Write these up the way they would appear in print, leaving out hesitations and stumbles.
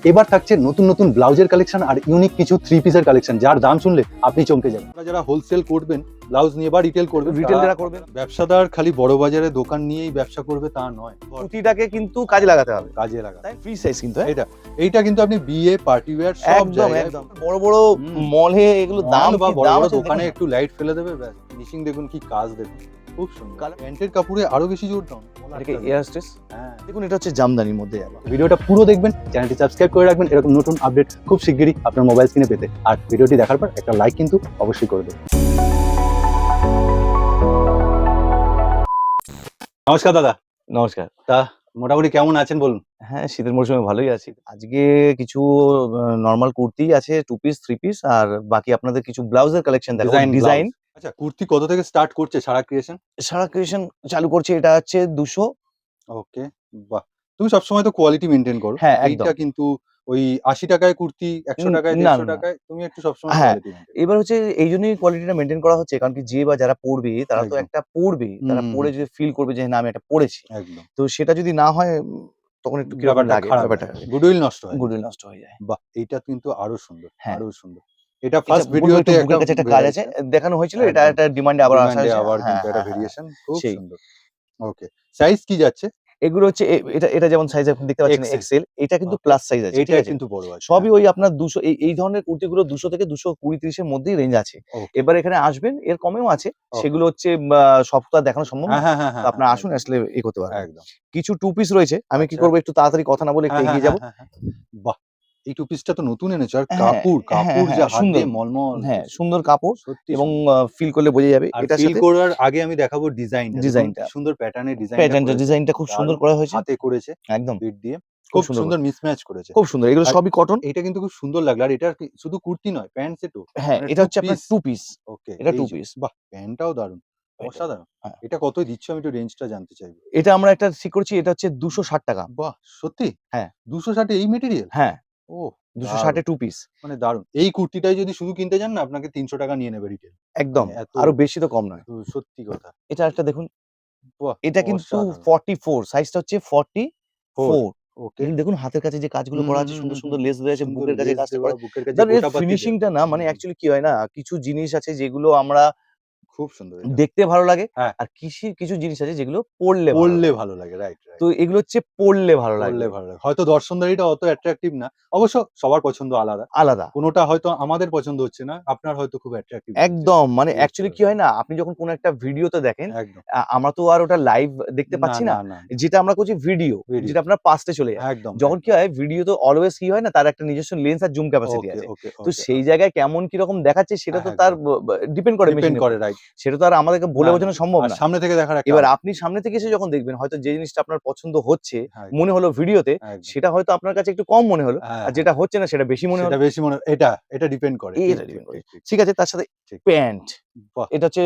এবার থাকছে নতুন নতুন ব্লাউজের কালেকশন আর ইউনিক কিছু থ্রি পিসের কালেকশন, যার দাম শুনলে আপনি চমকে যাবেন। আপনারা যারা হোলসেল করবেন, ব্লাউজ নিয়ে বা রিটেল করবেন, রিটেল যারা করবেন, ব্যবসাদার খালি বড় বাজারে দোকান নিয়েই ব্যবসা করবে তা নয়, পুঁতিটাকে কিন্তু কাজে লাগাতে হবে। কাজে লাগা। তাই ফ্রি সাইজ কিন্তু এইটা কিন্তু আপনি বিয়ে পার্টি ওয়্যার সব একদম জায়গায়, একদম বড় বড় হুম। মলে এগুলো দাম বা কি বড় দাম বড় আছে দোকানে দেখুন না। একটু লাইট ফেলে দেবে, ব্যাস ফিনিশিং দেখুন কি কাজ দেখুন, খুব সুন্দর। Colour- প্যান্টের কাপড়ে আরো বেশি জোর দাও। এটাকে এয়ার স্ট্রেস হ্যাঁ, দেখুন, এটা হচ্ছে জামদানির মধ্যে যাবে। ভিডিওটা পুরো দেখবেন, চ্যানেলটি সাবস্ক্রাইব করে রাখবেন এরকম নতুন আপডেট খুব শিগগিরই আপনার মোবাইল স্ক্রিনে পেতে। আর ভিডিওটি দেখার পর একটা লাইক কিন্তু অবশ্যই করে দেবেন। নমস্কার দাদা, নমস্কার। মোটামুটি কেমন আছেন বলুন? হ্যাঁ, শীতের মরশুমে ভালোই আছি। আজকে কিছু নরমাল কুর্তি আছে, 2 পিস 3 পিস, আর বাকি আপনাদের কিছু ব্লাউজের কালেকশন দেখাবো। Design blouse. আচ্ছা, কুর্তি কত থেকে স্টার্ট করছে সারা ক্রিয়েশন? সারা ক্রিয়েশন চালু করছে, এটা হচ্ছে 200। ওকে, বাহ। তুমি সবসময় তো কোয়ালিটি মেনটেন করো। হ্যাঁ, একদম। এইটা কিন্তু ওই ৮০ টাকায় কুর্তি, ১০০ টাকায়, না, ১৫০ না, না। টাকায়, তুমি একটু সবসময় হ্যাঁ, কোয়ালিটি মেনটেন। এবার হচ্ছে এই জন্যই কোয়ালিটিটা মেইনটেইন করা হচ্ছে, কারণ কি যে বা যারা পড়বে তারা তো একদম। একটা পড়বে, তারা হুম, পড়ে হুম, যদি ফিল করবে যে না আমি একটা পড়েছি। একদম। তো সেটা যদি না হয় তখন একটু কিরকম ব্যাপারটা লাগে, খারাপ, ব্যাপারটা গুডউইল নষ্ট হয়। গুডউইল নষ্ট হয়ে যায়। বাহ! এইটা কিন্তু আরো সুন্দর, হ্যাঁ, আরো সুন্দর। এটা এটা ফার্স্ট বলবো ভিডিওতে একটু একটা বুকের কাছে একটা কাজ আছে, ভেরিয়েশন। দেখানো হয়েছিল, এটা একদম। একটা ডিমান্ডে আবার আসা ডিমান্ডে হয়েছে। আবার হ্যাঁ, কিন্তু একটা হ্যাঁ, হ্যাঁ, ভেরিয়েশন, খুব সেই। সুন্দর। ওকে। সাইজ কি যাচ্ছে? এগুলো হচ্ছে এটা এটা যেমন সাইজ আপনি দেখতে পাচ্ছেন এক্সেল। এক্সেল, এটা কিন্তু ওকে। প্লাস সাইজ আছে, এইটা ঠিক আছে? কিন্তু বড় আছে। সবই ওই আপনার 200, এই ধরনের কুর্তিগুলো 200 থেকে 220-30 এর মধ্যেই রেঞ্জ আছে। ওকে, এবার এখানে আসবেন, এর কমেও আছে। ওকে। সেগুলো হচ্ছে সব তো আর দেখানো সম্ভব হ্যাঁ, না। হ্যাঁ, হ্যাঁ, তো হ্যাঁ, হ্যাঁ, আপনারা আসুন, একদম, আসলে করতে পারবেন। একদম। কিছু 2 পিস রয়েছে। আমি কি আচ্ছা। করব, একটু তাড়াতাড়ি কথা না বলে একটু হ্যাঁ, হ্যাঁ, এগিয়ে হ্যাঁ, যাব। হ্যাঁ, হ্যাঁ। বাহ! এই টু পিসটা তো নতুন এনেছো। আর হ্যাঁ, হ্যাঁ, কাপড় হ্যাঁ, যা হাত সুন্দর। দিয়ে মলমল হ্যাঁ, করছে। সুন্দর কাপড় সত্যি এবং সুন্দর। ফিল করলে বোঝা যাবে। আর এটার ফিল সাথে করার আগে আমি দেখাবো ডিজাইনটা। দেখুন কি ডিজাইনটা, সুন্দর প্যাটার্নের ডিজাইনটা প্যাটার্নটা, করেছে। ডিজাইনটা খুব সুন্দর দারুণ। করা হয়েছে। হাতে করেছে, একদম বিট দিয়ে। খুব খুব সুন্দর সুন্দর মিসম্যাচ করেছে। খুব সুন্দর। এগুলো আর সবই কটন। এইটা কিন্তু খুব সুন্দর লাগলো। আর এটা কি শুধু কুর্তি নয়, প্যান্ট সেটও। হ্যাঁ, মানে এটা 2 হচ্ছে আপনার পিস। 2 পিস। ওকে, এটা এই 2 যে। পিস। বাহ! প্যান্টটাও দারুণ। এটা অসাধারণ। হ্যাঁ। এটা কতই দিচ্ছ আমি একটু রেঞ্জটা জানতে চাইবো। এটা আমরা একটা ঠিক করেছি, এটা হচ্ছে ২৬০ টাকা। বাহ! সত্যি? হ্যাঁ, ২৬০ এই মেটেরিয়াল? হ্যাঁ, ওহ! ২৬০ দারুণ। এ 2 পিস। মানে দারুণ। এই কুর্তিটাই যদি শুধু কিনতে যান না, আপনাকে ৩০০ টাকা নিয়ে নেবে রিটেল। একদম। মানে এত আরো বেশি তো কম নয়। সত্যি কথা। এটা একটা দেখুন, বাহ! এটা কিন্তু অসাধারণ। 44, সাইজটা হচ্ছে 4 44। ওকে। এগুলো দেখুন হাতের কাছে যে কাজগুলো হুম, করা হুম, আছে, হুম, সুন্দর, হুম, হুম। সুন্দর লেস দেওয়া আছে, সুন্দর বুকের কাছে লেস কাজটা দেওয়া, করা। বুকের কাছে ধরেন এর গোটাপাতি দেওয়া। ফিনিশিংটা না, হুম, মানে হুম। অ্যাকচুয়ালি কি হয় না, কিছু জিনিস আছে যেগুলো আমরা খুব সুন্দর এটা। দেখতে ভালো লাগে। হ্যাঁ, আর কিছু জিনিস আছে যেগুলো পড়লে ভালো পড়লে লাগে। ভালো লাগে। রাইট, তো রাইট। এগুলো হচ্ছে পড়লে ভালো পড়লে লাগবে। ভালো লাগে। হয়তো দর্শনদারিটা অত অ্যাট্রাকটিভ না। অবশ্য সবার পছন্দ আলাদা। আলাদা। কোনটা হয়তো আমাদের পছন্দ হচ্ছে না, আপনার হয়তো খুব অ্যাট্রাকটিভ লাগছে। একদম। মানে বুঝতে অ্যাকচুয়ালি কি পেরেছি। হয় না, আপনি যখন কোনো একটা ভিডিওতে দেখেন, একদম। আমরা তো আর ওটা লাইভ দেখতে না, পাচ্ছি না। না, না, না। যেটা আমরা করছি ভিডিও, ভিডিও। যেটা আপনার পাস্টে চলে যায়। একদম, যখন কি একদম। হয়, ভিডিও তো অলওয়েজ কি হয় না, তার একটা নিজস্ব লেন্স আর জুম ক্যাপাসিটি ওকে, আছে। ওকে, তো ওকে, সেই ওকে। জায়গায় কেমন কিরকম দেখাচ্ছে সেটা তো তার একদম। ব ব ডিপেন্ড করে ডিপেন্ড মেশিনের করে, উপর। রাইট। সেটা তো আর আমাদেরকে বলে না, না। বোঝানো সম্ভব আর না। সামনে থেকে দেখার একটা এবার আলাদা। আপনি সামনে থেকে এসে যখন দেখবেন, হয়তো যে জিনিসটা আপনার পছন্দ হচ্ছে, হ্যাঁ, মনে হলো ভিডিওতে, একদম। সেটা হয়তো আপনার কাছে একটু কম মনে হলো। হ্যাঁ, আর হ্যাঁ। যেটা হচ্ছে না সেটা বেশি মনে সেটা হলো। বেশি মনে এটা ডিপেন্ড করে। ঠিক, এটা ঠিক, ডিপেন্ড করে। ঠিক, ঠিক, ঠিক আছে, তার সাথে ঠিক। প্যান্ট। বাহ! এটা হচ্ছে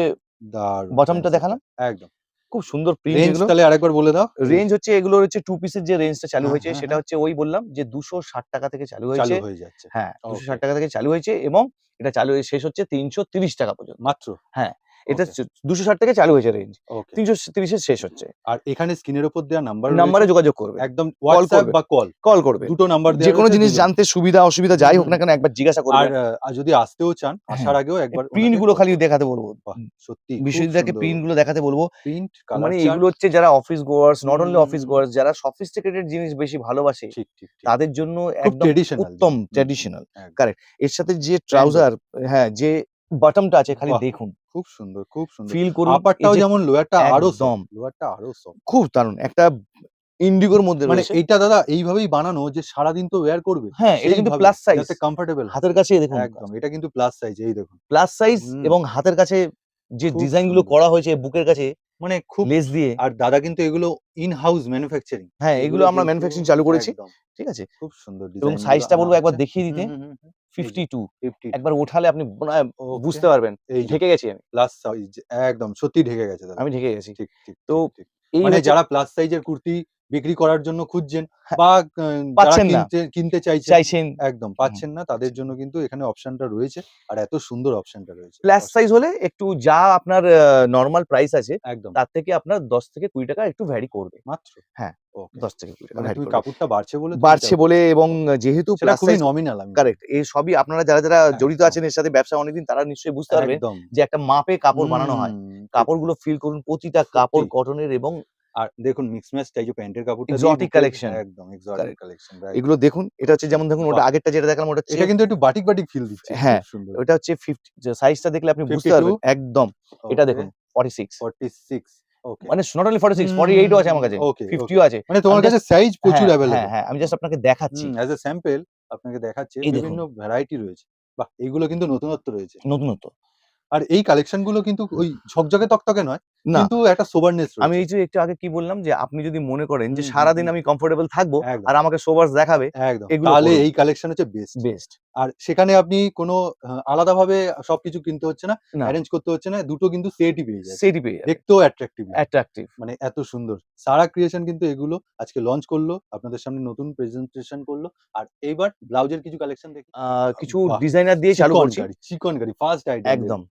দারুণ প্যান্ট বটমটা সেটটা। দেখালাম। একদম। খুব সুন্দর প্রিন্ট রেঞ্জ এগুলো। তাহলে আরেকবার বলে দাও। রেঞ্জ হচ্ছে, এগুলোর হচ্ছে 2 পিসের যে রেঞ্জটা চালু হ্যাঁ, হয়েছে, হ্যাঁ, সেটা হ্যাঁ। হচ্ছে ওই বললাম যে ৳260 থেকে চালু চালু হয়েছে। হয়ে যাচ্ছে। হ্যাঁ, ওকে। ৳260 থেকে চালু হয়েছে এবং এটা চালু হয়ে শেষ হচ্ছে ৳330 পর্যন্ত। মাত্র? হ্যাঁ, এটা ওকে, 260 থেকে চালু হয়েছে রেঞ্জ। ওকে। 330 এ শেষ হচ্ছে। আর এখানে স্ক্রিনের উপর দেওয়া নাম্বার রয়েছে। নাম্বারে যোগাযোগ করবেন। একদম কল WhatsApp করবেন, বা কল কল করবেন। দুটো নাম্বার দেওয়া যেকোনো রয়েছে, জিনিস দুজন। জানতে সুবিধা অসুবিধা হুম, যাই হোক হুম, না হুম। কেন একবার জিজ্ঞাসা আর করবেন। যদি আসতেও চান, আসার হ্যাঁ, আগেও এই একবার প্রিন্ট ওনাকে গুলো কল খালি করবেন। দেখাতে বলবো। বাহ! সত্যি খুব বিশ্বজিৎদাকে সুন্দর প্রিন্ট গুলো দেখাতে বলবো। প্রিন্ট, কালার মানে চার্ট। এগুলো হচ্ছে যারা office goers, hmm, not hmm, only hmm, office hmm. Goers, যারা সফিস্টিকেটেড জিনিস বেশি ভালোবাসে, ঠিক, ঠিক, ঠিক। তাদের জন্য খুব একদম ট্র্যাডিশনাল উত্তম জিনিস। হুম, হুম। ট্র্যাডিশনাল। একদম। কারেক্ট। এর সাথে যে প্যান্ট ট্রাউজার, দেখুন। হ্যাঁ, যে বটমটা আছে খালি বাহ! দেখুন। খুব সুন্দর, খুব সুন্দর। ফিল করুন এই আপারটাও যে যেমন লোয়ারটা আরো একদম সফট। লোয়ারটা আরো সফট। খুব দারুণ একটা ইন্ডিগোর মধ্যে মানে রয়েছে। এইটা দাদা এইভাবেই বানানো যে সারাদিন তো ওয়্যার করবে। হ্যাঁ, এটা কিন্তু সেইভাবে প্লাস সাইজ। যাতে কমফোর্টেবল হয়। হাতের কাছেই দেখুন। একদম। এটা কিন্তু প্লাস সাইজ এই দেখুন। প্লাস সাইজ হুম, এবং হাতের কাছে যে খুব ডিজাইন গুলো সুন্দর। করা হয়েছে বুকের কাছে মানে খুব লেস দিয়ে। আর দাদা কিন্তু এগুলো ইন হাউস ম্যানুফ্যাকচারিং। হ্যাঁ, এগুলো এগুলো আমরা কিন্তু ম্যানুফ্যাকচারিং চালু করেছি। একদম ঠিক আছে? খুব সুন্দর এবং ডিজাইন গুলো সাইজটা আনা বলবো একবার হচ্ছে। দেখিয়ে হুম, দিতে। হুম, হুম, হুম। এই যে 52 52 একবার ওঠালে আপনি মনে হয় ওকে। বুঝতে পারবেন। এই যে ঢেকে গেছি আমি। প্লাস সাইজ একদম সত্যি ঢেকে গেছে দাদা। আমি ঢেকে গেছি। ঠিক, ঠিক, তো ঠিক, ঠিক। এই মানে হচ্ছে যারা প্লাস সাইজের কুর্তি বিক্রি করার জন্য খুঁজছেন হ্যাঁ, বা যারা পাচ্ছেন না, কিনতে চাইছেন চাইছেন। একদম পাচ্ছেন না, তাদের জন্য কিন্তু এখানে অপশনটা রয়েছে আর এত সুন্দর অপশনটা রয়েছে। প্লাস সাইজ হলে একটু যা আপনার নরমাল প্রাইস আছে একদম তার থেকে আপনার 10 থেকে 20 টাকা একটু ভ্যারি করবে। মাত্র। হ্যাঁ, ওকে। 10 থেকে 20 টাকা মানে ভ্যারি তুমি করবে। কাপড়টা বাড়ছে বলে তুমি বাড়ছে এটা বলে বলছো। এবং যেহেতু সেটা প্লাস খুবই সাইজ নমিনাল আমি বলবো। কারেক্ট। এই সবই আপনারা যারা জড়িত একদম, আছেন এর সাথে ব্যবসা অনেকদিন তারা নিশ্চয়ই বুঝতে পারবেন একদম। যে একটা মাপে কাপড় বানানো হয়। ঠিক। কাপড়গুলো ফিল করুন প্রতিটা সত্যি। কাপড় কটনের এবং আর দেখুন মিক্স ম্যাচটা এই যে প্যান্টের কাপড়টা দিয়ে এক্সোটিক বুকের কালেকশন। একদম এক্সোটিক কারেক্ট। Collection right. এগুলো দেখুন, এটা হচ্ছে যেমন দেখুন ওটা বাহ! আগেরটা যেটা দেখালাম ওটা হচ্ছে এটা কিন্তু একটু বাটিক, বাটিক ফিল দিচ্ছে। খুব হ্যাঁ, সুন্দর। ওটা হচ্ছে 50 যে সাইজটা দেখলে আপনি বুঝতে 52 পারবেন একদম। এটা ওকে, দেখুন 46 46 ওকে। মানে নট অনলি 46, হুম, 48 ও আছে আমার কাছে। ওকে, 50 ওকে। ও আছে। মানে আমি তোমার কাছে জাস্ট সাইজ প্রচুর হ্যাঁ, হ্যাঁ, এভেইলেবল। হ্যাঁ, আমি জাস্ট আপনাকে দেখাচ্ছি। অ্যাজ এ স্যাম্পল আপনাকে দেখাচ্ছি এই দেখুন, বিভিন্ন ভ্যারাইটি রয়েছে। বাহ! এইগুলো কিন্তু নতুনত্ব রয়েছে। নতুনত্ব। আর এই কালেকশন গুলো কিন্তু ওই ঝকঝকে তকতকে নয়, না, কিন্তু একটা সোবারনেস আমি রয়েছে। এই যে একটু আগে কি বললাম যে আপনি যদি মনে করেন যে হুম, হুম, সারাদিন হুম। আমি কমফোর্টেবল থাকবো একদম, আর আমাকে শোবার্স দেখাবে, একদম। এগুলো তাহলে করুন। এই কালেকশন হচ্ছে বেস্ট। বেস্ট। আর সেখানে আপনি কোনো আলাদাভাবে সবকিছু কিনতে হচ্ছে না, না, এরেঞ্জ করতে হচ্ছে না। দুটো কিন্তু সেটই পেয়ে যাচ্ছেন। সেটই পেয়ে যাবে। দেখতেও অ্যাট্রাকটিভ লাগে। অ্যাট্রাকটিভ। মানে এত সুন্দর। সারা ক্রিয়েশন কিন্তু এগুলো আজকে লঞ্চ করলো। আপনাদের সামনে নতুন প্রেজেন্টেশন করলো। আর এইবার ব্লাউজের কিছু কালেকশন দেখি। কিছু বাহ! ডিজাইনার দিয়ে চালু করছি। চিকন কারি ফার্স্ট আইটেম একদম, দেখুন।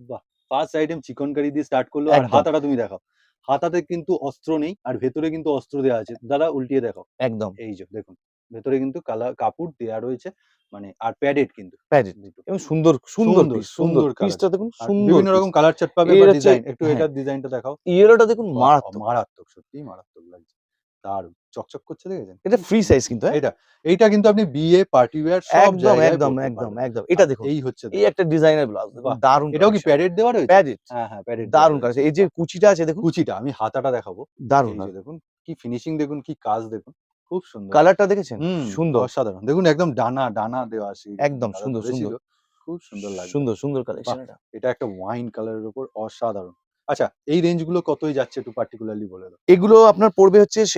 বাহ! ফার্স্ট আইটেম চিকন কারি দিয়ে স্টার্ট করলো। আর একদম, হাতাটা তুমি দেখাও। হাতাতে কিন্তু অস্ত্র নেই। আর ভেতরে কিন্তু অস্ত্র দেওয়া আছে। দাদা উল্টিয়ে দেখাও। একদম। এই যে দেখুন। ভেতরে কিন্তু কাপড় দেয়া রয়েছে। মানে আর প্যাডেড কিন্তু প্যাজেট দুটো। এবং সুন্দর, সুন্দর সুন্দর, পিস, সুন্দর। সুন্দর কালার। পিসটা দেখুন আর সুন্দর বিভিন্ন পিস। রকম কালার চার্ট পাবে বা এর হচ্ছে ডিজাইন। একটু হ্যাঁ, এটার ডিজাইনটা দেখাও। ইয়েলোটা দেখুন বাহ! মারাত্মক। মারাত্মক, সত্যিই মারাত্মক লাগছে। দারুণ! চকচক করছে দেখেছেন? এটা খুব ফ্রি সুন্দর। সাইজ কিন্তু হ্যাঁ? এইটা, এইটা কিন্তু আপনি বিয়ে, পার্টি ওয়্যার সব একদম, জায়গায় একদম, পড়তে একদম, পারবেন। একদম। আর এটা দেখুন। এই হচ্ছে এই ব্লাউজ। একটা ডিজাইনের ব্লাউজ দেখুন বাহ! দারুণ এটাও কি কালেকশন। প্যাডেড দেওয়া রয়েছে? প্যাজেট হ্যাঁ, হ্যাঁ, প্যাডেড দেওয়া দারুণ রয়েছে। কালেকশন। এই যে বাহ! কুচিটা আছে দেখুন কুচিটা আমি হাতাটা দেখাবো। দারুণ, এই যে দারুণ। দেখুন, কি ফিনিশিং দেখুন, কি কাজ দেখুন। খুব সুন্দর। কালারটা দেখেছেন? হুম, সুন্দর। অসাধারণ। দেখুন একদম ডানা, ডানা দেওয়া সেই দেখুন একদম দাদা সুন্দর, সুন্দর। ধরেছিল। খুব সুন্দর লাগবে। সুন্দর, সুন্দর বাহ! কালেকশন এটা। এটা একটা ওয়াইন কালারের উপর অসাধারণ। আচ্ছা, এই রেঞ্জ গুলো কতই যাচ্ছে একটু পার্টিকুলারলি বলে দাও? এগুলো আপনার পড়বে হচ্ছে সে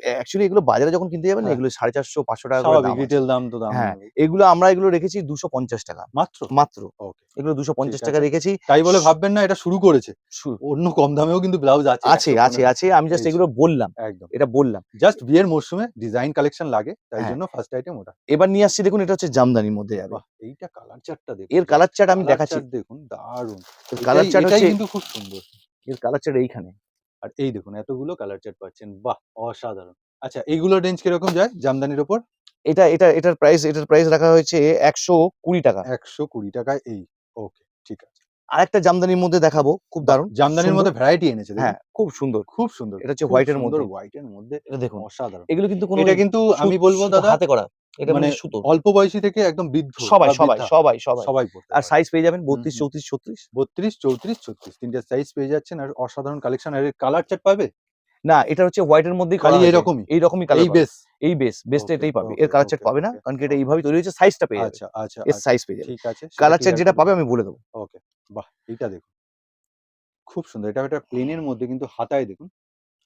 অ্যাকচুয়ালি এগুলো বাজারে যখন কিনতে যাবেন না হ্যাঁ, এগুলো 450 500 টাকা করে স্বাভাবিক দাম আছে। রিটেল দাম তো দাম হ্যাঁ, নেবেই। এগুলো রেখেছি 250 টাকা। মাত্র? মাত্র। ওকে, এগুলো ঠিক 250 টাকা আছে। রেখেছি। তাই বলে ভাববেন না এটা শুরু করেছে। সু অন্য কম দামেও কিন্তু ব্লাউজ আছে আছে, আছে, ১১৫ আছে। আমি জাস্ট এই যে, এগুলো বললাম। একদম। এটা বললাম। জাস্ট বিয়ের মরশুমে ডিজাইন কালেকশন লাগে। তাই হ্যাঁ, জন্য ফার্স্ট আইটেম ওটা। এবার নিয়ে আসছি দেখুন এটা হচ্ছে জামদানির মধ্যে যাবে। বাহ! এইটা কালার চার্টটা দেখুন এর জাস্ট কালার চার্ট আমি কালার দেখাচ্ছি। চার্ট দেখুন দারুণ। এর কালার এটাই চার্ট এটাই হচ্ছে কিন্তু খুব সুন্দর। এর কালার চার্ট এইখানে। আর এই দেখুন এতগুলো কালার চার্ট পাচ্ছেন। বাহ! অসাধারণ। আচ্ছা এইগুলোর রেঞ্জ কিরকম যায় জামদানির উপর? এটার প্রাইস রাখা হয়েছে ৳১২০ টাকা। ৳১২০ এই। ওকে, ঠিক আছে। আরেকটা জামদানির মধ্যে দেখাবো খুব বাহ! দারুণ, জামদানির সুন্দর। মধ্যে ভ্যারাইটি এনেছে দেখুন। হ্যাঁ, খুব সুন্দর। খুব সুন্দর, এটা হচ্ছে খুব হোয়াইটের সুন্দর মধ্যে। হোয়াইট এর মধ্যে এটা দেখুন। অসাধারণ। এগুলো কিন্তু কোনো এটা কিন্তু আমি বলব সুতো দাদা হাতে করা। এটা মানে সুতোর। অল্প বয়সী থেকে একদম বৃদ্ধ সবাই, বা সবাই, বৃদ্ধা সবাই, সবাই। সবাই পড়তে আর পারে। সাইজ পেয়ে যাবেন হুম, ৩২, হুম। ৩৪, ৩৬। ৩২, ৩৪, ৩৬ ৩ টে সাইজ পেয়ে যাচ্ছেন আর অসাধারণ কালেকশন। আর এর কালার চার্ট পাবে? না, এটা হচ্ছে হোয়াইটের মধ্যেই করা খালি হয়েছে। এরকমই? এইরকমই কালার এই পাবে। বেস? এই বেস্টে ওকে, এটাই পাবে। এর ওকে, কালার চার্ট ওকে, পাবে না। ওকে, কারণ কি এটা ওকে। এইভাবেই তৈরি হয়েছে, সাইজটা পেয়ে যাবে। আচ্ছা, আচ্ছা, এর আচ্ছা। সাইজ পেয়ে যাবে। ঠিক আছে সেটা কালার চার্ট ক্লিয়ার যেটা করলাম। পাবে আমি বলে দেবো। ওকে, বাহ! এইটা দেখুন। খুব সুন্দর। এটা একটা প্লেনের মধ্যে কিন্তু হাতায় দেখুন।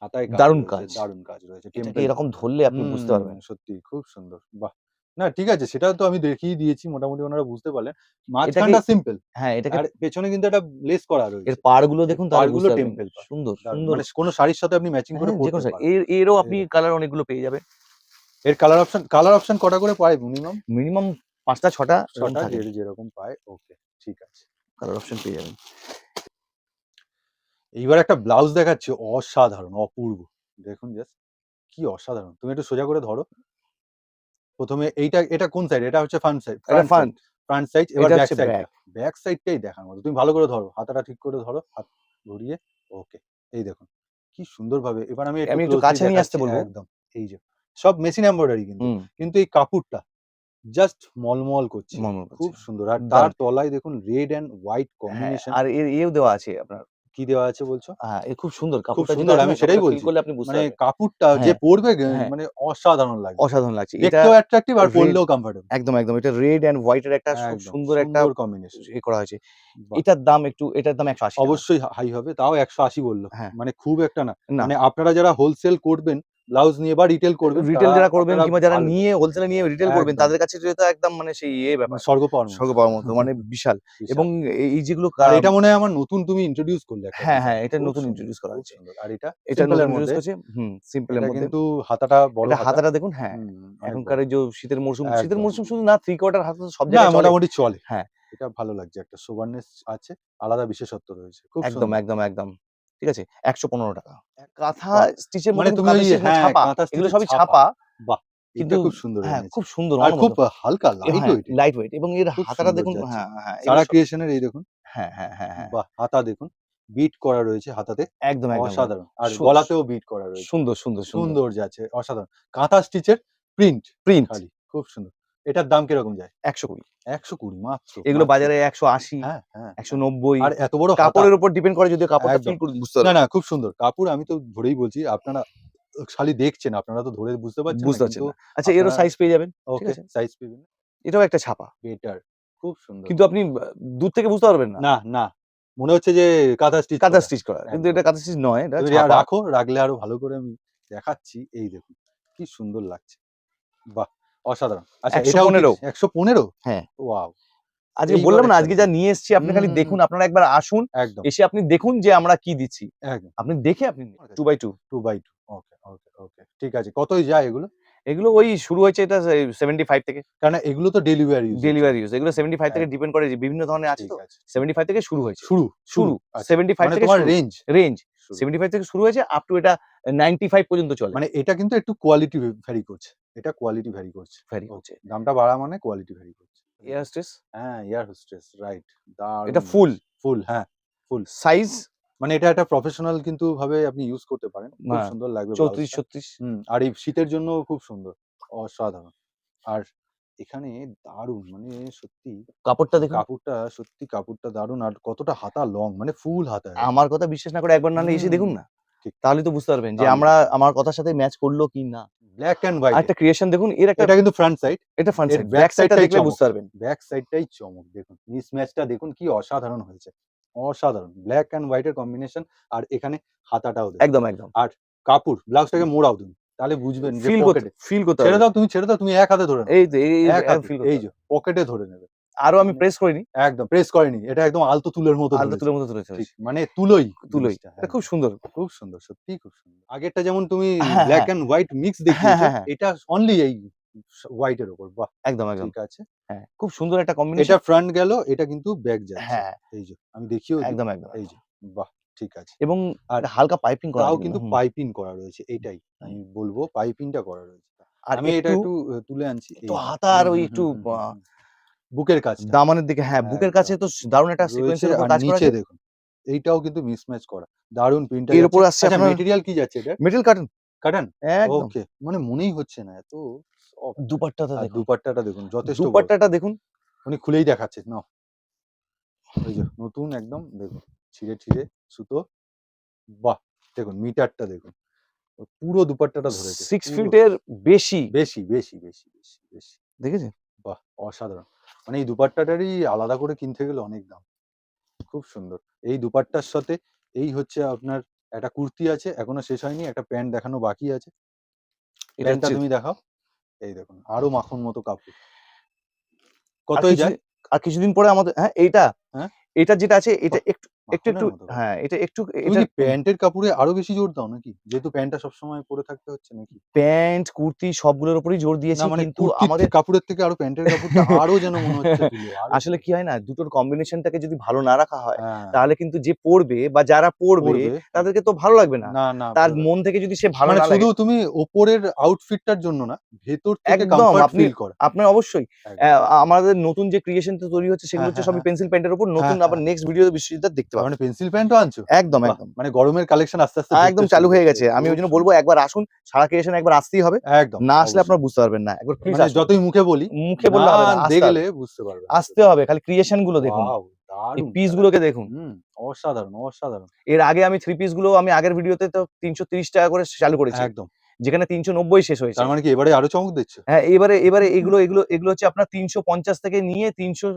হাতায় কাজ দারুণ রয়েছে, কাজ। দারুণ কাজ রয়েছে। এটাকে টেম্পল এরকম ধরলে আপনি বুঝতে হুম, পারবেন। সত্যি খুব সুন্দর। বাহ! না ঠিক আছে সেটা তো আমি দেখিয়ে দিয়েছি মোটামুটি ওনারা বুঝতে পারলেন। এটাকে মাঝখানটা সিম্পল হ্যাঁ, এটাকে আর পেছনে কিন্তু একটা লেস করা এর রয়েছে। পাড়গুলো এর দেখুন তাহলে পাড়গুলো বুঝতে পারবেন। টেম্পল পাড়। সুন্দর, দারুণ। সুন্দর। মানে কোন শাড়ির সাথে আপনি ম্যাচিং করে হ্যাঁ, যেকোনো পড়তে সাইজ। পারবেন। এরও এই আপনি দেখুন। কালার অনেকগুলো পেয়ে যাবেন। এর কালার অপশন কটা করে পায় মিনিমাম? মিনিমাম ৫ টা ৬ টা ৬ এরকম টা থাকে। যেরকম পায়। ওকে, ঠিক আছে। কালার অপশন পেয়ে যাবেন। এইবার একটা ব্লাউজ দেখাচ্ছি অসাধারণ, অপূর্ব। দেখুন জাস্ট কি অসাধারণ। তুমি একটু সোজা করে ধরো। ১ম এ এটা কোন সাইড? এটা হচ্ছে ফ্রন্ট সাইড এটা front side. Front, front side এবার এটা ব্যাক হচ্ছে সাইডটা। ব্যাক। ব্যাক সাইডটাই দেখার মতো। তুমি ভালো করে ধরো। হাতাটা ঠিক করে ধরো। হাত ঘুরিয়ে ওকে। এই দেখুন। কি সুন্দরভাবে এবার আমি একটু আমি একটু ক্লোজলি কাছে নিয়ে আসতে দেখাচ্ছি বলব। একদম। এই যে সব মেশিন এমব্রয়ডারি কিন্তু। হুম, কিন্তু এই কাপড়টা জাস্ট মলমল করছে। মনে খুব পড়ছে। সুন্দর। আর তার দারুণ। তলায় দেখুন রেড অ্যান্ড হোয়াইট হ্যাঁ, কম্বিনেশন। আর এও দেওয়া আছে আপনার। কি দেওয়া আছে বলছো? হ্যাঁ, খুব সুন্দর। খুব কাপড়টা যেটা সুন্দর আছে আমি না, সেটাই কাপড়টা ফিল বলছি। করলে আপনি বুঝতে মানে পারবেন। কাপড়টা যে হ্যাঁ, পরবে হ্যাঁ, মানে অসাধারণ লাগবে। অসাধারণ লাগছে। এটা দেখতেও অ্যাট্রাকটিভ আর রেড পরলেও কমফোর্টেবল। একদম, একদম। এটা রেড অ্যান্ড হোয়াইট এর একটা খুব একদম সুন্দর একটা সুন্দর কম্বিনেশন। করা হয়েছে। বাহ! এটার দাম ৳১৮০ টাকা। অবশ্যই হাই হবে। তাও ১৮০ বলল। হ্যাঁ, মানে খুব একটা না। না, মানে আপনারা যারা হোলসেল করবেন ব্লাউজ নিয়ে বা রিটেল করবেন, রিটেল যারা করবেন আপনারা কিংবা যারা ভালো নিয়ে হোলসেলে নিয়ে রিটেল করবেন একদম। তাদের কাছে তো একদম মানে সেই ব্যাপার স্বর্গ পাওয়ার মতো। স্বর্গ পাওয়ার মতো মানে বিশাল। বিশাল। এবং এই যেগুলো আর এটা মনে হয় আমার নতুন তুমি ইন্ট্রোডিউস করলে একটা হ্যাঁ, ডিজাইন। হ্যাঁ, এটা খুব নতুন সুন্দর, ইন্ট্রোডিউস করা খুব হয়েছে। সুন্দর। আর এটা এটা সিম্পল নতুন এর ইন্ট্রোডিউস মধ্যে। করেছে। সিম্পল এর এটা মধ্যে। কিন্তু হাতাটা বড় এটা হাতা। হাতাটা দেখুন, হ্যাঁ। একদম। এখনকার এই যে শীতের একদম। মরশুম শুধু না 3/4 হাতা তো সব না জায়গায় চলে। মোটামুটি চলে। হ্যাঁ, এটা ভালো লাগছে। একটা সোবারনেস আছে, আলাদা বিশেষত্ব রয়েছে। খুব একদম, সুন্দর। একদম, একদম। ঠিক আছে? ৳১১৫ কাঁথা বাহ! স্টিচের মানে মধ্যে কিন্তু তুমি কাঁথা ওই স্টিচ না হ্যাঁ, ছাপা। কাঁথা এগুলো স্টিচের সবই ছাপা। ছাপা। বাহ! কিন্তু এটা খুব সুন্দর হ্যাঁ, এনেছে। খুব সুন্দর আর অনবদ্য। খুব হালকা লাইট হ্যাঁ, ওয়েট এটা। লাইট ওয়েট এবং এর খুব হাতাটা সুন্দর দেখুন, যাচ্ছে। হ্যাঁ, হ্যাঁ, এগুলো সারা ক্রিয়েশন এর এই দেখুন। হ্যাঁ, হ্যাঁ, হ্যাঁ, হ্যাঁ। বাহ! হাতা দেখুন। বিট করা রয়েছে হাতাতে। একদম, একদম, একদম। অসাধারণ। আর সু সু গলাতেও বিট করা রয়েছে। সুন্দর, সুন্দর, সুন্দর। সুন্দর যাচ্ছে। অসাধারণ। কাঁথা স্টিচের প্রিন্ট প্রিন্ট খালি। খুব সুন্দর। এটার দাম কিরকম যায়? ১২০। ১২০ মাত্র, এগুলো মাত্র। বাজারে ১৮০, হ্যাঁ, হ্যাঁ, হ্যাঁ। ১৯০ আর এত বড় হাতা। কাপড়ের উপর ডিপেন্ড করে যদিও কাপড়টা একদম। ফিল করে বুঝতে না, পারবেন। না খুব সুন্দর। কাপড় আমি তো ধরেই বলছি আপনারা খালি দেখছেন, আপনারা তো ধরে বুঝতে পারছেন না। বুঝতে পারছেন কিন্তু না। আচ্ছা এরও আপনারা সাইজ পেয়ে যাবেন। ঠিক ওকে আছে? সাইজ পেবেন। এটাও একটা ছাপা। বেটার। খুব সুন্দর। কিন্তু আপনি দূর থেকে বুঝতে পারবেন না। না, না। মনে হচ্ছে যে কাঁথা স্টিচ কাঁথা করা। স্টিচ করা। কিন্তু একদম। এটা কাঁথা স্টিচ নয়, এটা তুমি ছাপা। রাখো, রাখলে আরো ভালো করে আমি দেখাচ্ছি। এই দেখুন। কি সুন্দর লাগছে। বাহ! অসাধারণ। আচ্ছা এটাও কি ১১৫ ১১৫? হ্যাঁ। ওয়াও! আজকে এইবার বললাম না একটা আজকে যা ডিজাইন। নিয়ে এসেছি আপনি হুম, খালি হুম, দেখুন, হুম। আপনারা একবার আসুন। একদম, এসে আপনি দেখুন যে আমরা কি দিচ্ছি। একদম। আপনি দেখে আপনি নিন। 2 বাই 2 2 বাই 2 ওকে, ওকে, ওকে। ঠিক আছে। কতই যায় এগুলো? এগুলো ওই শুরু হয়েছে এটা 75 থেকে। কারণ এগুলো তো ডেইলি ওয়্যার ইউজ এর জন্য। Delivery use. এগুলো 75 থেকে একদম। ডিপেন্ড করে যে বিভিন্ন ধরনের আছে ঠিক তো। আছে, ঠিক 75 আছে। থেকে শুরু হয়েছে। শুরু, শুরু। শুরু। আচ্ছা। 75 মানে থেকে তোমার শুরু। রেঞ্জ রেঞ্জ শুরু। 75 থেকে শুরু হয়েছে আপ টু এটা 95 পর্যন্ত চলে। মানে এটা কিন্তু একটু কোয়ালিটি ভ্যারি করছে। এটা কোয়ালিটি ভ্যারি করছে। ভ্যারি ওকে। করছে। দামটা বাড়া মানে কোয়ালিটি ভ্যারি করছে। এয়ার হোস্টেস হ্যাঁ, এয়ার হোস্টেস রাইট। এটা দারুণ ফুল জিনিস। ফুল হ্যাঁ, ফুল। সাইজ মানে এটা একটা প্রফেশনাল কিন্তু ভাবে আপনি ইউজ করতে পারেন। খুব আ সুন্দর লাগবে 34, ব্লাউজটা। 36 আর এই শীতের জন্যও খুব সুন্দর। অসাধারণ। আর এখানে দারুণ মানে সত্যি কাপড়টা দেখুন। কাপড়টা দারুণ। আর কতটা হাতা লং মানে ফুল হাতা একদম। আমার কথা বিশ্বাস না করে একবার নাহলে এসে হুম, দেখুন না। ঠিক। তাহলেই তো বুঝতে পারবেন যে তাহলে আমার কথার সাথে ম্যাচ করলো কি না। ব্লাক অ্যান্ড হোয়াইট এ। আরেকটা ক্রিয়েশন দেখুন এর একটা এটা কিন্তু ফ্রন্ট সাইড। এটা ফ্রন্ট এর সাইড। ব্যাক ব্যাক সাইডটা সাইডটাই দেখলে চমক। বুঝতে পারবেন। ব্যাক সাইডটাই চমক দেখুন। মিসম্যাচটা দেখুন কি অসাধারণ হয়েছে। অসাধারণ। ব্লাক অ্যান্ড হোয়াইট এর কম্বিনেশন। আর এখানে হাতাটাও দেখুন। একদম, একদম। আর কাপড় ব্লাউজটাকে মোড়াও তুমি। তাহলে বুঝবেন যে পকেটে। ফিল করতে ছেড়ে পারবেন। দাও, ছেড়ে দাও। তুমি এক হাতে ধরে নাও। এই তো এক হাতে। ফিল করতে এই যে পারবেন। পকেটে ধরে নেবে। আরো আমি মানে প্রেস করিনি। একদম প্রেস করেনি। এটা একদম আলতো তুলোর মতো আলতো ধরেছে। তুলোর মতো ধরেছে। ঠিক। মানে তুলোই তুলোই। জিনিসটা। এটা খুব একদম। সুন্দর। খুব সুন্দর। সত্যিই খুব সুন্দর। আগেরটা যেমন তুমি হ্যাঁ, ব্লাক হ্যাঁ। অ্যান্ড হোয়াইট মিক্স হ্যাঁ, দেখিয়েছো। হ্যাঁ, হ্যাঁ। এটা অনলি এই হোয়াইট এর উপর। বাহ! একদম, একদম। ঠিক আছে। হ্যাঁ, খুব সুন্দর একটা এটা কম্বিনেশন। ফ্রন্ট গেল, এটা কিন্তু ব্যাক যাচ্ছে। হ্যাঁ, এই যে আমি দেখিয়েও দিই। একদম, একদম, এই একদম। যে বাহ! ঠিক আছে। এবং আর এটা হালকা পাইপিং করা তাও আছে কিন্তু। কিন্তু হুম, পাইপিং করা রয়েছে। এটাই হুম। আমি বলব পাইপিংটা করা রয়েছে। আর আমি এটা একটু একটু তুলে আনছি। একটু এই যে। হাতার হুম, ওই হুম, একটু হুম, হুম, হুম, হুম। বুকের কাজটা দামানের দিকে হ্যাঁ, বুকের কাছে একদম তো দারুণ একটা রয়েছে। সিকোয়েন্সের উপর আর কাজ করা নিচে আছে। দেখুন। এইটাও কিন্তু মিসম্যাচ করা। দারুণ প্রিন্টটা এর যাচ্ছে। উপর আসছে আচ্ছা আপনার মেটেরিয়াল কি যাচ্ছে এটার? মেটাল কাটন। কাটান? একদম। ওকে। মানে মনেই হচ্ছে না এত সফট। দুপাট্টাটা আর দেখুন। দুপাট্টাটা দেখুন যথেষ্ট বড়। দুপাট্টাটা দেখুন। উনি খুলেই দেখাচ্ছে। নাও। এই যে নতুন একদম দেখুন। ছিঁড়ে, ছিঁড়ে সুতো। বাহ! দেখুন মিটারটা দেখুন। পুরো দুপাট্টাটা ধরেছে। 6 পুরো। ফিট এর বেশি। বেশি, বেশি, বেশি, বেশি, বেশি। দেখেছেন? বাহ! অসাধারণ। মানে এই দুপাট্টাটারই আলাদা করে কিনতে গেলে অনেক দাম। খুব সুন্দর। এই দুপাট্টার সাথে এই হচ্ছে আপনার একটা কুর্তি আছে। এখনো শেষ হয়নি। একটা প্যান্ট দেখানো বাকি আছে। এটা প্যান্টটা হচ্ছে তুমি দেখাও। এই দেখুন। আরো মাখন মতো কাপড়। আর কতই কিছু যায়? আর কিছুদিন পরে আমাদের হ্যাঁ, এইটা হ্যাঁ? এটা যেটা আছে এটা বাহ! একটু মাখনের মতো কাপড়। হ্যাঁ, এটা একটু তুমি এটা কি প্যান্টের কাপড়ে আরো বেশি জোর দাও নাকি? যেহেতু প্যান্টটা সবসময় পরে থাকতে হচ্ছে নাকি? প্যান্ট, কুর্তি সবগুলোর উপরই জোর না দিয়েছি মানে কিন্তু কুর্তির আমাদের কাপড়ের থেকে আরো প্যান্টের কাপড়টা আরো যেন মনে হচ্ছে তুলো। আরো আসলে কি হয় না দুটোর কম্বিনেশনটাকে যদি ভালো না রাখা হয় হ্যাঁ, তাহলে কিন্তু যে পড়বে বা যারা পড়বে পড়বে। তাদেরকে তো ভালো লাগবে না। না, না তার ভালো লাগবে মন না। থেকে যদি সে ভালো মানে না লাগে শুধু তুমি ওপরের আউটফিটটার জন্য না, ভেতর থেকে একদম কমফর্ট আপনি ফিল করা। আপনার অবশ্যই একদম। আমাদের নতুন যে ক্রিয়েশন টা তৈরি হচ্ছে সেগুলো হ্যাঁ, হচ্ছে হ্যাঁ, সবই হ্যাঁ। পেন্সিল প্যান্টের উপর নতুন হ্যাঁ, আবার হ্যাঁ, হ্যাঁ। নেক্সট ভিডিওতে বিশ্বজিৎ দেখতে তার পাবেন। মানে পেন্সিল প্যান্টও আনছো? একদম, বাহ! একদম। মানে গরমের কালেকশন আস্তে, আস্তে ঢুকতে একদম শুরু চালু হয়ে করছে। গেছে। আমি খুব ওইজন্য বলব সুন্দর। একবার আসুন। সারা ক্রিয়েশন একবার আসতেই হবে। একদম, না আসলে অবশ্যই। আপনারা বুঝতে পারবেন না। একবার প্লিজ মানে আসুন। যতই মুখে বলি, মুখে না বললে হবে না। আসতে হবে। দেখলে বুঝতে পারবে না আসতে সত্যি। হবে। খালি ক্রিয়েশন গুলো দেখুন। ওয়াও! এই দারুণ পিস খেলা। গুলোকে দেখুন। হুম, অসাধারণ, অসাধারণ। এর আগে আমি 3 পিস গুলো আমি আগের ভিডিওতে তো ৳৩৩০ করে চালু করেছি। একদম। যেখানে ৩৯০ শেষ হয়েছে। তার মানে কি এবারে আরো চমক দিচ্ছ? হ্যাঁ, এবারে এগুলো হচ্ছে আপনার ৩৫০ থেকে নিয়ে ৳৩৮০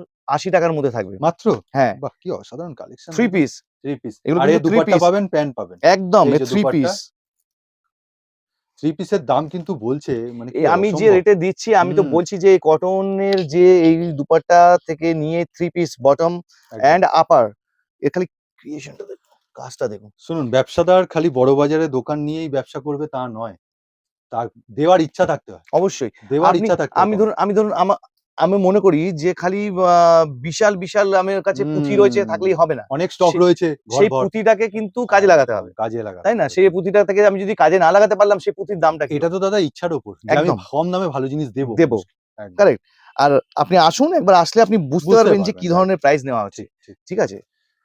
র মধ্যে থাকবে। মাত্র? হ্যাঁ, বাহ! কি অসাধারণ কালেকশন 3 দেখুন। পিস। 3 পিস। এগুলো আর কিন্তু এর 3 দুপাট্টা পিস। পাবেন, প্যান্ট পাবেন। একদম এই এ যে 3 দুপাট্টা, পিস। থ্রি পিসের দাম কিন্তু বলছে মানে কি আমি যে অসম্ভব। রেটে দিচ্ছি আমি তো হুম, বলছি যে কটনের যে এই দুপাট্টা থেকে নিয়ে থ্রি পিস বটম একদম। অ্যান্ড আপার এর খালি ক্রিয়েশনটা দেখুন, কাজটা দেখুন। শুনুন, ব্যবসাদার খালি বড় বাজারে দোকান নিয়েই ব্যবসা করবে তা নয়। তার দেওয়ার ইচ্ছা থাকতে হয়। অবশ্যই। দেওয়ার আপনি ইচ্ছা থাকতে হয় আমি কম। ধরুন আমি ধরুন আমি মনে করি যে খালি বিশাল, বিশাল আমার কাছে পুঁথি রয়েছে হুম, থাকলেই হবে না। অনেক স্টক সে রয়েছে সেই ঘর-ভর। পুঁথিটাকে কিন্তু কাজে লাগাতে একদম হবে। কাজে লাগাতে তাই না? হবে সেই ঠিক। পুঁথিটা থেকে আমি যদি কাজে না লাগাতে পারলাম সেই পুঁথির দামটা কি এটা হলো? তো দাদা ইচ্ছার উপর যে আমি একদম কম দামে ভালো জিনিস দেবো দেব। মানুষকে। একদম। কারেক্ট। আর আপনি আসুন একবার আসলে আপনি বুঝতে বুঝতে পারবেন যে পারবেন কি রাইট। ধরনের প্রাইস নেওয়া হচ্ছে। ঠিক, ঠিক, ঠিক ঠিক। আছে?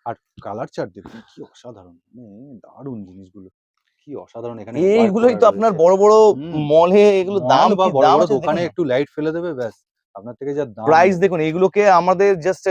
আর কালার চার্ট দেখুন কি অসাধারণ! দারুণ জিনিসগুলো। কি অসাধারণ এখানে ওয়ার্ক এইগুলোই করা তো আপনার রয়েছে। বড়, বড় হুম, মলে এগুলোর মল দাম বা কি বড়, দাম বড় আছে দোকানে দেখুন না। একটু লাইট ফেলে দেবে ব্যাস। আপনার থেকে যা দাম প্রাইস নেবে। দেখুন এইগুলোকে আমাদের জাস্ট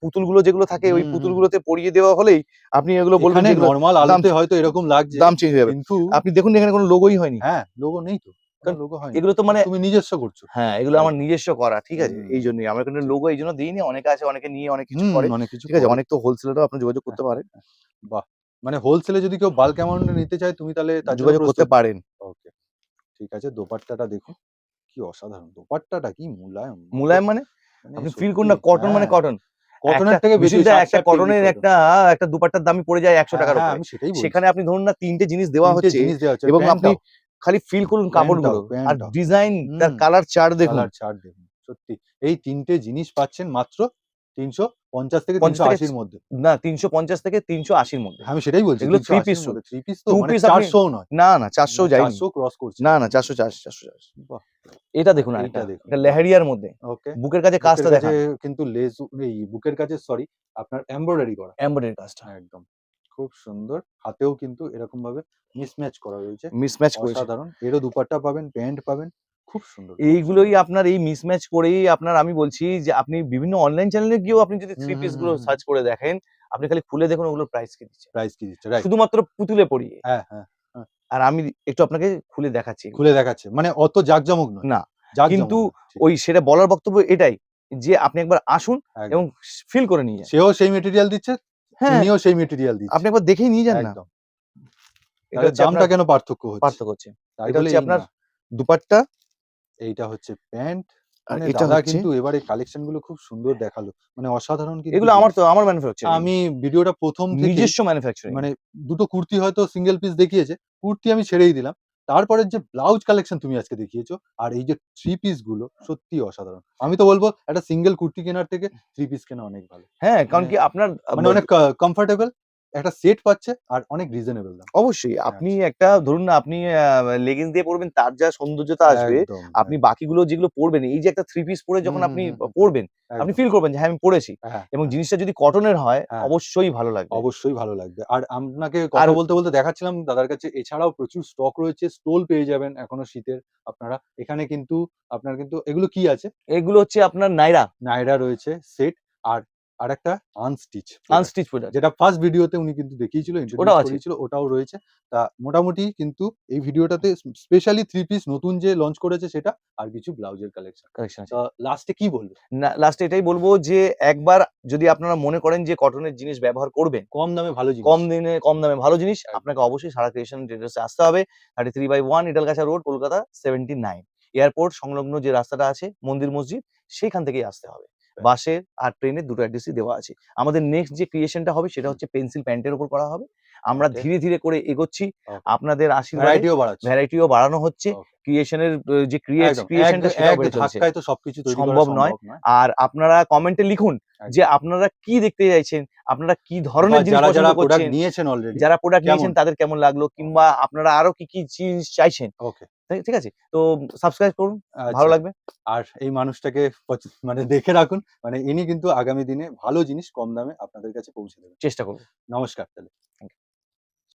পুতুলগুলো যেগুলো থাকে ওই হুম, হুম। পুতুলগুলোতে পরিয়ে দেওয়া হলেই আপনি এগুলো বলবেন এখানে যে এগুলো নরমাল দাম আলোতে হয়তো এরকম লাগছে। দাম চেঞ্জ হয়ে যাবে। কিন্তু আপনি দেখুন এখানে কোনো লোগোই হয়নি। হ্যাঁ, লোগো নেই তো। কোনো কারণ লোগো হয়নি। এগুলো তো মানে তুমি নিজস্ব করছো। হ্যাঁ, এগুলো আমার একদম। নিজস্ব করা। ঠিক আছে? হুম, এইজন্যই। আমরা কিন্তু ঠিক। লোগো এইজন্য দিইনি। অনেকে আছে অনেকে নিয়ে অনেক কিছু হুম, করে। অনেক কিছু ঠিক আছে? করে। অনেক তো হোলসেলারও আপনি যোগাযোগ হ্যাঁ, করতে হ্যাঁ, পারেন। হ্যাঁ। বাহ! মানে হোলসেলে যদি কেউ বাল্ক অ্যামাউন্ট এ নিতে চায় তুমি তাহলে তার জন্য যোগাযোগ করতে প্রস্তুত। পারেন। ওকে, ঠিক আছে। দোপাট্টাটা দেখুন। কি অসাধারণ! দোপাট্টাটা কি মুলায়ম, নরম। মুলায়ম মানে মানে আপনি ফিল করুন সত্যি না কটন মানে হ্যাঁ, কটন। একটা কটনের থেকে বেশি বিস্মিতদা একটা ৬০-৬০ ডিগ্রি কটনের কটন। একটা দুপাট্টার দামই পড়ে যায় ৳১০০ হ্যাঁ, র হ্যাঁ, উপরে। আমি সেটাই বলছি। সেখানে আপনি ধরুন না ৩ টে জিনিস দেওয়া ৩ টে হচ্ছে জিনিস দেওয়া হচ্ছে। এবং আপনি প্যান্টটাও, খালি ফিল করুন প্যান্টটাও, কাপড়গুলো। আর প্যান্টটাও। ডিজাইন তার হুম, কালার চার্ট দেখুন। কালার চার্ট দেখুন। সত্যি এই ৩ টে জিনিস পাচ্ছেন মাত্র ৩৫০ থেকে ৫০ থেকে ৩৮০ র মধ্যে। না ৩৫০ থেকে ৩৮০ র মধ্যে। হ্যাঁ, আমি সেটাই বলছি এগুলো 3 ৩৮০ পিস র স্যুট। মধ্যে। 3 পিস তো 2 মানে পিস আপনি ৪০০ ও নয়। না ৪০০ ও না যায়নি। ৪০০ ক্রস করছে না, এখন। না ৪০০। বাহ! এটা আর দেখুন এইটা আরেকটা। দেখুন। একটা বাহ! লেহেরিয়ার মধ্যে। ওকে। বুকের কাছে বুকের কাজটা কাছে দেখান। কিন্তু লেস এই বুকের কাছে সরি আপনার এমব্রয়ডারি করা। এমব্রয়ডারি কাজটা। একদম। খুব সুন্দর। হাতেও কিন্তু এরকমভাবে মিসম্যাচ করা রয়েছে। মিসম্যাচ করেছে। অসাধারণ। এরও দুপাট্টা পাবেন, প্যান্ট পাবেন। খুব সুন্দর, খুব এইগুলোই সুন্দর। আপনার এই মিসম্যাচ করেই আপনার আমি বলছি যে আপনি বিভিন্ন অনলাইন চ্যানেলে গিয়েও আপনি যদি হুম, 3 হুম, পিস হুম, গুলো হুম। সার্চ করে দেখেন, আপনি খালি খুলে দেখুন ওগুলোর প্রাইস কি দিচ্ছে। প্রাইস কি দিচ্ছে, রাইট। শুধুমাত্র পুতুলে পরিয়ে। হ্যাঁ, হ্যাঁ, হ্যাঁ। আর আমি একটু আপনাকে খুলে দেখাচ্ছি এগুলো। খুলে দেখাচ্ছে। মানে অত জাঁকজমক নয়। না, কিন্তু জাঁকজমক নয়। ঠিক। ওই সেটা বলার বক্তব্য এটাই যে আপনি একবার আসুন এবং একদম। ফিল করে নিয়ে যান। সেও সেই মেটেরিয়াল দিচ্ছে, হ্যাঁ, ইনিও সেই মেটেরিয়াল আপনি দিচ্ছে। একবার দেখেই নিয়ে যান না। একদম। এটা তাহলে হচ্ছে দামটা আপনার কেন পার্থক্য হচ্ছে? পার্থক্য হচ্ছে। তাই এটা হচ্ছে বলেই আপনার না। দুপাট্টা এইটা হচ্ছে প্যান্ট। আর মানে এটা দাদা হচ্ছে কিন্তু এবারে কালেকশন গুলো খুব সুন্দর দেখালো। মানে অসাধারণ কিন্তু এগুলো জিনিস। আমার ম্যানুফ্যাকচারিং। আমি ভিডিওটা ১ম থেকেই নিজস্ব ম্যানুফ্যাকচারিং। মানে ২ টো কুর্তি হয়তো সিঙ্গেল পিস দেখিয়েছে। কুর্তি আমি ছেড়েই দিলাম। তারপরের যে ব্লাউজ কালেকশন তুমি আজকে দেখিয়েছো আর এই যে 3 পিস গুলো সত্যিই অসাধারণ। আমি তো বলব একটা সিঙ্গেল কুর্তি কেনার থেকে 3 পিস কেনা অনেক ভালো। হ্যাঁ, কারণ মানে কি আপনার মানে অনেক কমফোর্টেবল একটা সেট পাচ্ছে আর অনেক রিজনেবল দাম। অবশ্যই আপনি আচ্ছা। একটা ধরুন না আপনি লেগিংস দিয়ে পড়বেন তার যা সৌন্দর্যতা আসবে, একদম, আপনি একদম। বাকিগুলো যেগুলো পড়বেন, এই যে একটা 3 পিস পরে হুম, যখন হুম, আপনি হুম, হুম, হুম। পড়বেন, আপনি একদম। ফিল করবেন যে হ্যাঁ, আমি পড়েছি হ্যাঁ, এবং হ্যাঁ, জিনিসটা যদি কটনের হয় হ্যাঁ। অবশ্যই ভালো লাগবে। অবশ্যই ভালো লাগবে। আর আপনাকে আর কথা বলতে, বলতে দেখাচ্ছিলাম দাদার কাছে এছাড়াও প্রচুর স্টক রয়েছে। স্টোল পেয়ে যাবেন এখনো শীতের আপনারা। এখানে কিন্তু আপনার কিন্তু এগুলো কি আছে? এগুলো হচ্ছে আপনার নাইরা নায়রা রয়েছে সেট আর আরেকটা আনস্টিচ প্রোডাক্ট। আনস্টিচ প্রোডাক্ট যেটা ফার্স্ট ভিডিওতে উনি কিন্তু দেখিয়েছিল, ওটাও ইন্ট্রোডিউস আছে। করিয়েছিল ওটাও রয়েছে। তা মোটামুটি কিন্তু এই ভিডিওটাতে স্পেশালি 3 পিস নতুন যে লঞ্চ করেছে সেটা আর কিছু ব্লাউজের কালেকশন। কালেকশন আছে। তা লাস্টে কি বলবেন? না লাস্টে এটাই বলব যে একবার যদি আপনারা মনে করেন যে কটনের জিনিস ব্যবহার করবেন, কম দামে ভালো জিনিস। কম দামে ভালো জিনিস একদম। আপনাকে অবশ্যই সারা ক্রিয়েশন ট্রেডার্স এ আসতে হবে। 33/1 ইটালগাছা রোড, কলকাতা 79। এয়ারপোর্ট সংলগ্ন যে রাস্তাটা আছে মন্দির মসজিদ সেইখান থেকেই আসতে হবে। বাসের আর ট্রেনের দুটো অ্যাড্রেসই দেওয়া আছে। আমাদের নেক্সট যে ক্রিয়েশনটা হবে সেটা হুম, হচ্ছে পেন্সিল প্যান্টের উপর করা হবে। আমরা ওকে, ধীরে, ধীরে করে এগোচ্ছি। ওকে। আপনাদের আশীর্বাদে ভ্যারাইটিও বাড়াচ্ছে। ভ্যারাইটিও বাড়ানো হচ্ছে। ওকে। ক্রিয়েশনের যে একদম। ক্রিয়েশনটা সেটাও এক বেড়ে চলেছে। ধাক্কায় তো সবকিছু তৈরি করা সম্ভব নয়। সম্ভব নয়। আর আপনারা কমেন্টে লিখুন যে একদম। আপনারা কি দেখতে চাইছেন? আপনারা কি বা ধরনের জিনিস যারা, পছন্দ যারা প্রোডাক্ট করছেন? নিয়েছেন অলরেডি যারা প্রোডাক্ট কেমন? নিয়েছেন তাদের কেমন লাগলো? ওকে, কিংবা আপনারা আরো কি, কি জিনিস চাইছেন? ওকে। ঠিক আছে? তো সাবস্ক্রাইব করুন। ভালো আচ্ছা। লাগবে। আর এই মানুষটাকে মানে দেখে রাখুন। মানে ইনি কিন্তু আগামী দিনে ভালো জিনিস কম দামে আপনাদের কাছে পৌঁছে দেবেন। চেষ্টা করব। নমস্কার তাহলে। Thank you.